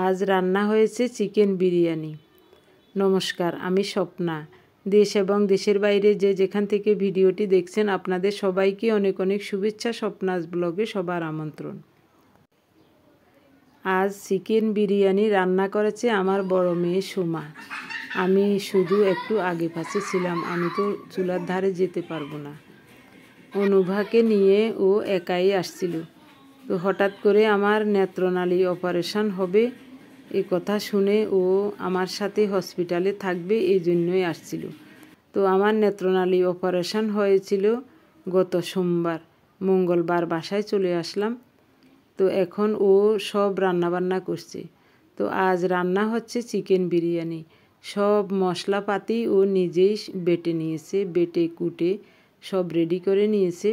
আজ রান্না হয়েছে চিকেন বিরিয়ানি। নমস্কার, আমি স্বপ্না। দেশ এবং দেশের বাইরে যে যেখান থেকে ভিডিওটি দেখছেন আপনাদের সবাইকে অনেক অনেক শুভেচ্ছা। স্বপ্নাস ব্লগে সবার আমন্ত্রণ। আজ চিকেন বিরিয়ানি রান্না করেছে আমার বড় মেয়ে সুমা। আমি শুধু একটু আগে পাশে ছিলাম, আমি তো চুলার ধারে যেতে পারবো না। অনুভাকে নিয়ে ও একাই আসছিল। তো হঠাৎ করে আমার নেত্রনালী অপারেশন হবে এ কথা শুনে ও আমার সাথে হসপিটালে থাকবে এই জন্যই আসছিল। তো আমার নেত্রনালী অপারেশন হয়েছিল গত সোমবার। মঙ্গলবার বাসায় চলে আসলাম। তো এখন ও সব রান্নাবান্না করছে। তো আজ রান্না হচ্ছে চিকেন বিরিয়ানি। সব মশলাপাতি ও নিজেই বেটে নিয়েছে, বেটে কুটে সব রেডি করে নিয়েছে।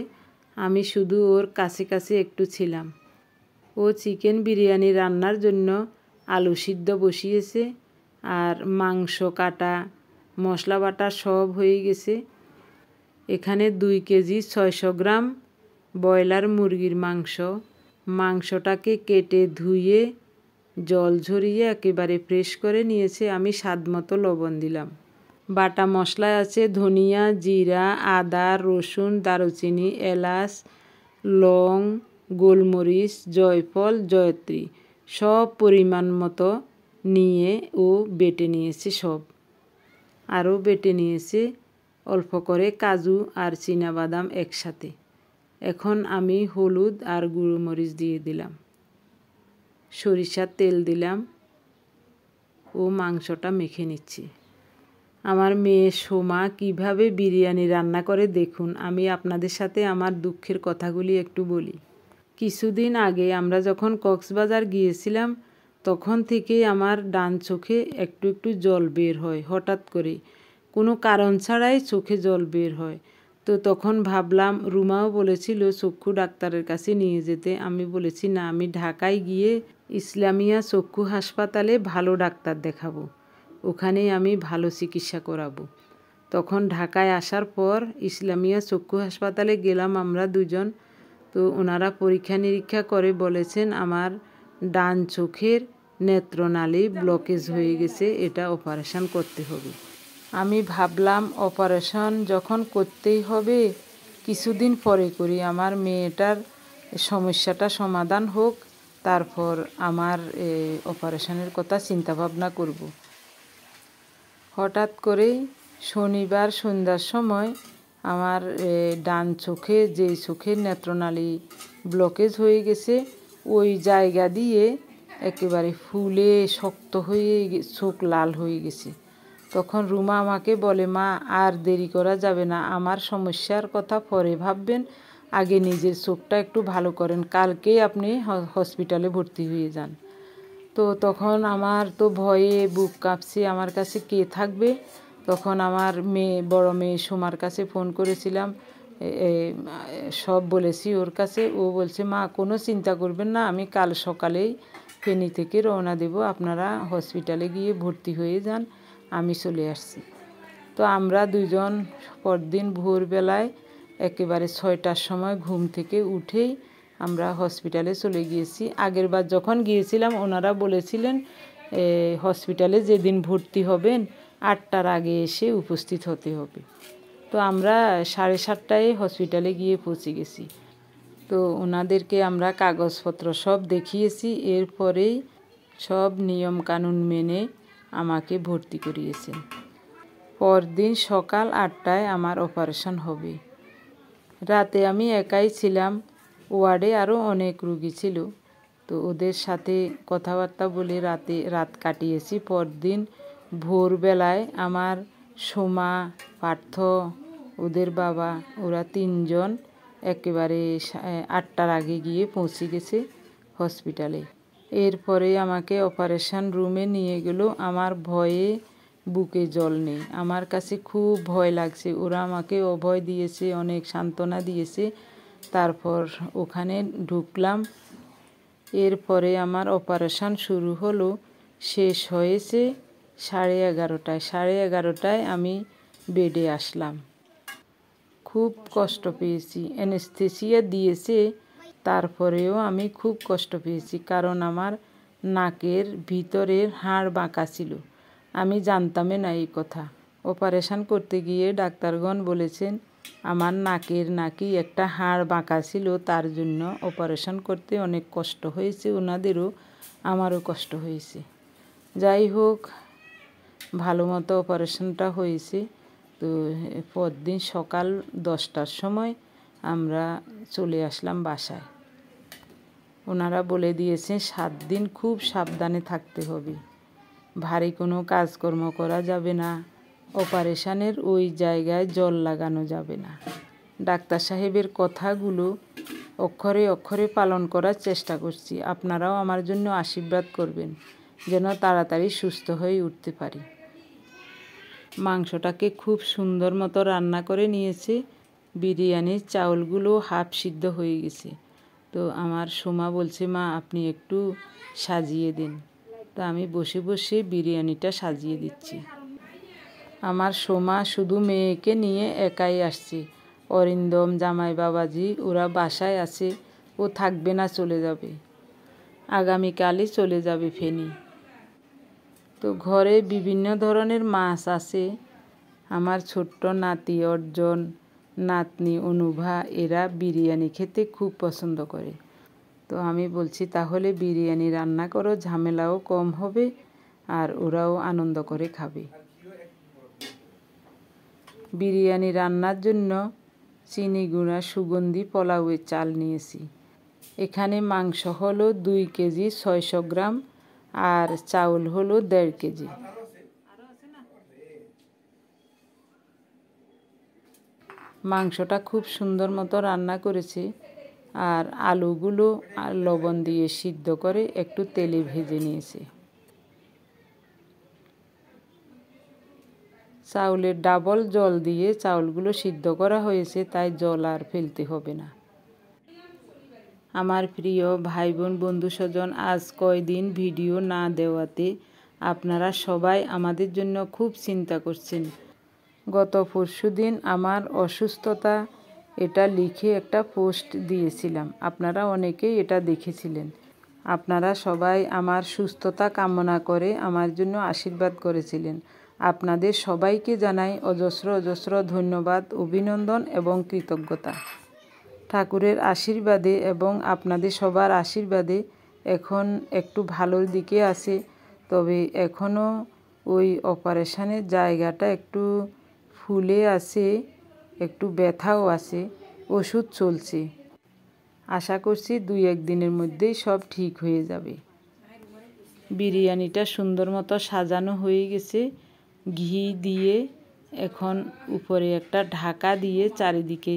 আমি শুধু ওর কাছে কাছে একটু ছিলাম। ও চিকেন বিরিয়ানি রান্নার জন্য আলু সিদ্ধ বসিয়েছে, আর মাংস কাটা মশলা বাটা সব হয়ে গেছে। এখানে 2 কেজি 600 গ্রাম ব্রয়লার মুরগির মাংসটাকে কেটে ধুয়ে জল ঝরিয়ে একেবারে ফ্রেশ করে নিয়েছে। আমি স্বাদ মতো লবণ দিলাম। বাটা মশলায় আছে ধনিয়া, জিরা, আদা, রসুন, দারুচিনি, এলাচ, লং, গোলমরিচ, জয়ফল, জয়ত্রী সব পরিমাণ মতো নিয়ে ও বেটে নিয়েছে সব। আরও বেটে নিয়েছে অল্প করে কাজু আর চীনাবাদাম একসাথে। এখন আমি হলুদ আর গুঁড়ো মরিচ দিয়ে দিলাম, সরিষার তেল দিলাম ও মাংসটা মেখে নিচ্ছি। আমার মেয়ে সোমা কিভাবে বিরিয়ানি রান্না করে দেখুন। আমি আপনাদের সাথে আমার দুঃখের কথাগুলি একটু বলি। কিছুদিন আগে আমরা যখন কক্সবাজার গিয়েছিলাম তখন থেকেই আমার ডান চোখে একটু একটু জল বের হয়, হঠাৎ করে কোনো কারণ ছাড়াই চোখে জল বের হয়। তো তখন ভাবলাম, রুমাও বলেছিল চক্ষু ডাক্তারের কাছে নিয়ে যেতে। আমি বলেছি না, আমি ঢাকায় গিয়ে ইসলামিয়া চক্ষু হাসপাতালে ভালো ডাক্তার দেখাবো, ওখানেই আমি ভালো চিকিৎসা করাবো। তখন ঢাকায় আসার পর ইসলামিয়া চক্ষু হাসপাতালে গেলাম আমরা দুজন। তো ওনারা পরীক্ষা নিরীক্ষা করে বলেছেন আমার ডান চোখের নেত্রনালী ব্লকেজ হয়ে গেছে, এটা অপারেশন করতে হবে। আমি ভাবলাম অপারেশন যখন করতেই হবে কিছুদিন পরে করি, আমার মেয়েটার সমস্যাটা সমাধান হোক, তারপর আমার অপারেশনের কথা চিন্তা ভাবনা করব। হঠাৎ করেই শনিবার সন্ধ্যার সময় আমার ডান চোখে, যেই চোখের নেত্রনালী ব্লকেজ হয়ে গেছে, ওই জায়গা দিয়ে একেবারে ফুলে শক্ত হয়ে চোখ লাল হয়ে গেছে। তখন রুমা আমাকে বলে, মা আর দেরি করা যাবে না, আমার সমস্যার কথা পরে ভাববেন, আগে নিজের চোখটা একটু ভালো করেন, কালকেই আপনি হসপিটালে ভর্তি হয়ে যান। তো তখন আমার তো ভয়ে বুক কাঁপছে, আমার কাছে কে থাকবে। তখন আমার বড় মেয়ে সোমার কাছে ফোন করেছিলাম, সব বলেছি ওর কাছে। ও বলছে, মা কোনো চিন্তা করবেন না, আমি কাল সকালেই ফেনী থেকে রওনা দেব, আপনারা হসপিটালে গিয়ে ভর্তি হয়ে যান, আমি চলে আসছি। তো আমরা দুজন পরদিন ভোরবেলায় একেবারে 6টার সময় ঘুম থেকে উঠেই আমরা হসপিটালে চলে গিয়েছি। আগের বার যখন গিয়েছিলাম ওনারা বলেছিলেন হসপিটালে যেদিন ভর্তি হবেন 8টার আগে এসে উপস্থিত হতে হবে। তো আমরা 7:30টায় হসপিটালে গিয়ে পৌঁছে গেছি। তো ওনাদেরকে আমরা কাগজপত্র সব দেখিয়েছি, এরপরেই সব নিয়মকানুন মেনে আমাকে ভর্তি করিয়েছেন। পরদিন সকাল 8টায় আমার অপারেশন হবে। রাতে আমি একাই ছিলাম, ওয়ার্ডে আরও অনেক রুগী ছিল। তো ওদের সাথে কথাবার্তা বলে রাত কাটিয়েছি। পরদিন ভোরবেলায় আমার সোমা, পার্থ, ওদের বাবা, ওরা 3জন একেবারে 8টার আগে গিয়ে পৌঁছে গেছে হসপিটালে। এরপরে আমাকে অপারেশন রুমে নিয়ে গেল। আমার ভয়ে বুকে জল নেই, আমার কাছে খুব ভয় লাগছে। ওরা আমাকে অভয় দিয়েছে, অনেক সান্ত্বনা দিয়েছে। তারপর ওখানে ঢুকলাম। এরপরে আমার অপারেশন শুরু হলো, শেষ হয়েছে 11:30টায়। 11:30টায় আমি বেডে আসলাম। খুব কষ্ট পেয়েছি, অ্যানেস্থেসিয়া দিয়েছে, তারপরেও আমি খুব কষ্ট পেয়েছি, কারণ আমার নাকের ভিতরের হাড় বাঁকা ছিল। আমি জানতামই না এই কথা। অপারেশন করতে গিয়ে ডাক্তারগণ বলেছেন আমার নাকের নাকি একটা হাড় বাঁকা ছিল, তার জন্য অপারেশন করতে অনেক কষ্ট হয়েছে। ওনাদেরও আমারও কষ্ট হয়েছে। যাই হোক, ভালো মতো অপারেশনটা হয়েছে। তো পরদিন সকাল 10টার সময় আমরা চলে আসলাম বাসায়। ওনারা বলে দিয়েছেন 7 দিন খুব সাবধানে থাকতে হবে, ভারী কোনো কাজকর্ম করা যাবে না, অপারেশনের ওই জায়গায় জল লাগানো যাবে না। ডাক্তার সাহেবের কথাগুলো অক্ষরে অক্ষরে পালন করার চেষ্টা করছি। আপনারাও আমার জন্য আশীর্বাদ করবেন যেন তাড়াতাড়ি সুস্থ হয়ে উঠতে পারি। মাংসটাকে খুব সুন্দর মতো রান্না করে নিয়েছে। বিরিয়ানির চাউলগুলো হাফ সিদ্ধ হয়ে গেছে। তো আমার সোমা বলছে মা আপনি একটু সাজিয়ে দিন। তো আমি বসে বসে বিরিয়ানিটা সাজিয়ে দিচ্ছি। আমার সোমা শুধু মেয়েকে নিয়ে একাই আসছে। অরিন্দম, জামাই বাবাজি ওরা বাসায় আছে। ও থাকবে না, চলে যাবে, আগামীকালই চলে যাবে ফেনী। তো ঘরে বিভিন্ন ধরনের মাছ আছে। আমার ছোট্ট নাতি অর্জন, নাতনি অনুভা এরা বিরিয়ানি খেতে খুব পছন্দ করে। তো আমি বলছি তাহলে বিরিয়ানি রান্না করো, ঝামেলাও কম হবে আর ওরাও আনন্দ করে খাবে। বিরিয়ানি রান্নার জন্য চিনি গুঁড়া সুগন্ধি পোলাওয়ের চাল নিয়েছি। এখানে মাংস হলো 2 কেজি 600 গ্রাম আর চাউল হলো 1.5 কেজি। মাংসটা খুব সুন্দর মতো রান্না করেছি আর আলুগুলো লবণ দিয়ে সিদ্ধ করে একটু তেলে ভেজে নিয়েছি। চাউলের ডাবল জল দিয়ে চাউলগুলো সিদ্ধ করা হয়েছে, তাই জল আর ফেলতে হবে না। আমার প্রিয় ভাই বোন বন্ধু স্বজন, আজ কয়দিন ভিডিও না দেওয়াতে আপনারা সবাই আমাদের জন্য খুব চিন্তা করছেন। গত পরশুদিন আমার অসুস্থতা এটা লিখে একটা পোস্ট দিয়েছিলাম। আপনারা অনেকেই এটা দেখেছিলেন। আপনারা সবাই আমার সুস্থতা কামনা করে আমার জন্য আশীর্বাদ করেছিলেন। আপনাদের সবাইকে জানাই অজস্র অজস্র ধন্যবাদ, অভিনন্দন এবং কৃতজ্ঞতা। ঠাকুরের আশীর্বাদে এবং আপনাদের সবার আশীর্বাদে এখন একটু ভালোর দিকে আছে। তবে এখনও ওই অপারেশনের জায়গাটা একটু ফুলে আছে, একটু ব্যথাও আছে। ওষুধ চলছে। আশা করছি 2-1 দিনের মধ্যেই সব ঠিক হয়ে যাবে। বিরিয়ানিটা সুন্দর মতো সাজানো হয়ে গেছে। ঘি দিয়ে এখন উপরে একটা ঢাকা দিয়ে চারিদিকে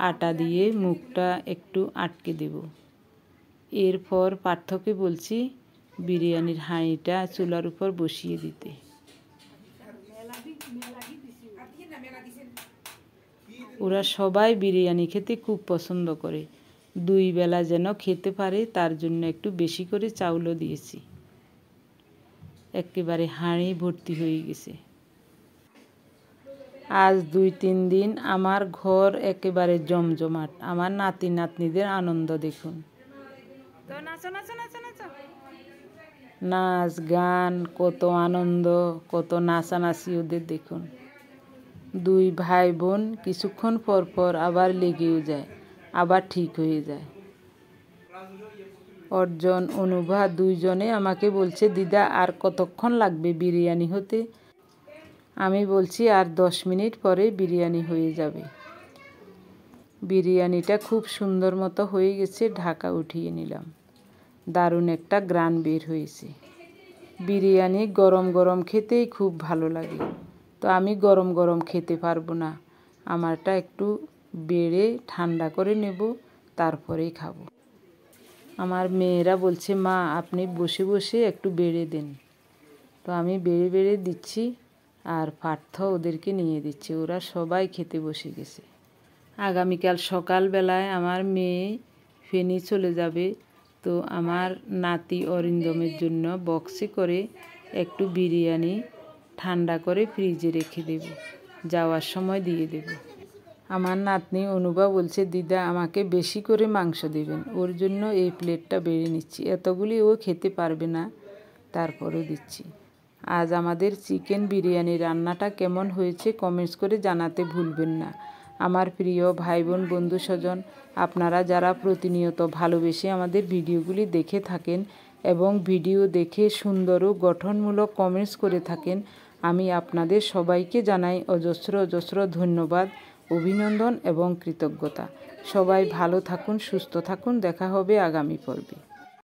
আটা দিয়ে মুখটা একটু আটকে দেব। এরপর পার্থকে বলছি বিরিয়ানির হাঁড়িটা চুলার উপর বসিয়ে দিতে। ওরা সবাই বিরিয়ানি খেতে খুব পছন্দ করে। 2 বেলা যেন খেতে পারে তার জন্য একটু বেশি করে চাউলও দিয়েছি। একেবারে হাঁড়ি ভর্তি হয়ে গেছে। আজ 2-3 দিন আমার ঘর একেবারে জমজমাট। আমার নাতি নাতনিদের আনন্দ দেখুন। নাচ গান, কত আনন্দ, কত নাচানাচি ওদের দেখুন। 2 ভাই বোন কিছুক্ষণ পর পর আবার লেগেও যায়, আবার ঠিক হয়ে যায়। অর্জন, অনুভা দুইজনে আমাকে বলছে দিদা আর কতক্ষণ লাগবে বিরিয়ানি হতে? আমি বলছি আর 10 মিনিট পরে বিরিয়ানি হয়ে যাবে। বিরিয়ানিটা খুব সুন্দর মতো হয়ে গেছে। ঢাকা উঠিয়ে নিলাম। দারুণ একটা গ্রান বের হয়েছে। বিরিয়ানি গরম গরম খেতেই খুব ভালো লাগে। তো আমি গরম গরম খেতে পারবো না, আমারটা একটু বেড়ে ঠান্ডা করে নেব, তারপরেই খাবো। আমার মেয়েরা বলছে মা আপনি বসে বসে একটু বেড়ে দেন। তো আমি বেড়ে বেড়ে দিচ্ছি আর পার্থ ওদেরকে নিয়ে দিচ্ছে। ওরা সবাই খেতে বসে গেছে। আগামীকাল সকালবেলায় আমার মেয়ে ফেনী চলে যাবে। তো আমার নাতি অরিন্দমের জন্য বক্সে করে একটু বিরিয়ানি ঠান্ডা করে ফ্রিজে রেখে দেব, যাওয়ার সময় দিয়ে দেব। আমার নাতনি অনুভা বলছে, দিদা আমাকে বেশি করে মাংস দেবেন, ওর জন্য এই প্লেটটা বেড়ে নিচ্ছি। এতগুলি ও খেতে পারবে না, তারপরেও দিচ্ছি। আজ আমাদের চিকেন বিরিয়ানি রান্নাটা কেমন হয়েছে কমেন্টস করে জানাতে ভুলবেন না। আমার প্রিয় ভাই বোন বন্ধু স্বজন, আপনারা যারা প্রতিনিয়ত ভালোবেসে আমাদের ভিডিওগুলি দেখে থাকেন এবং ভিডিও দেখে সুন্দর ও গঠনমূলক কমেন্টস করে থাকেন, আমি আপনাদের সবাইকে জানাই অজস্র অজস্র ধন্যবাদ, অভিনন্দন এবং কৃতজ্ঞতা। সবাই ভালো থাকুন, সুস্থ থাকুন। দেখা হবে আগামী পর্বে।